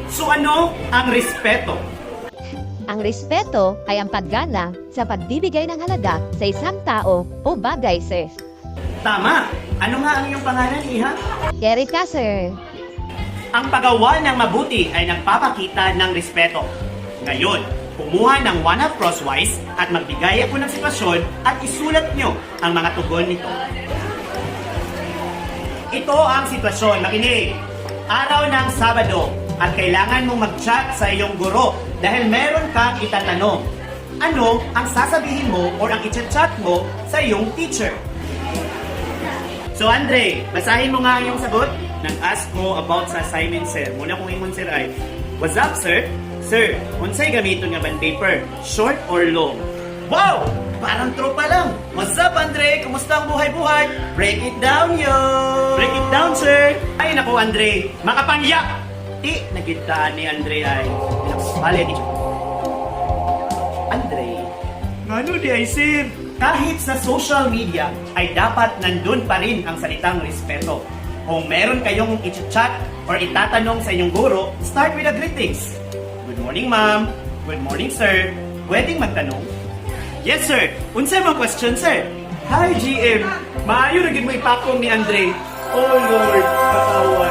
So ano ang respeto? Ang respeto ay ang paggana sa pagbibigay ng halaga sa isang tao o bagay, sir. Tama! Ano nga ang iyong pangalan, Iha? Erika, sir. Ang paggawa ng mabuti ay nagpapakita ng respeto. Ngayon, kumuha ng one up crosswise at magbigay ako ng sitwasyon at isulat nyo ang mga tugon nito. Ito ang sitwasyon. Makinig. Araw ng Sabado at kailangan mong mag-chat sa iyong guro dahil meron kang itatanong. Ano ang sasabihin mo o ang i-chat mo sa iyong teacher? So Andre, basahin mo nga ang iyong sagot. Nag-ask mo about sa assignment, sir. Muna kong ingon, sir, ay, what's up, sir? Sir, unsay gamiton nga band paper? Short or long? Wow! Parang tropa lang. What's up, Andre? Kumusta ang buhay-buhay? Break it down, yo! Break it down, sir! Ay, naku, Andre. Makapangyak! Nagkitaan ni Andre ay... Bale, di Andre, ano di ay, sir? Kahit sa social media, ay dapat nandun pa rin ang salitang respeto. Kung meron kayong i-chat or itatanong sa inyong guro, start with a greetings. Good morning, ma'am. Good morning, sir. Pwedeng magtanong? Yes, sir. Unsay mga question, sir? Hi, GM. Maayo na gid mo ipakong ni Andre. Oh, Lord. Katawan.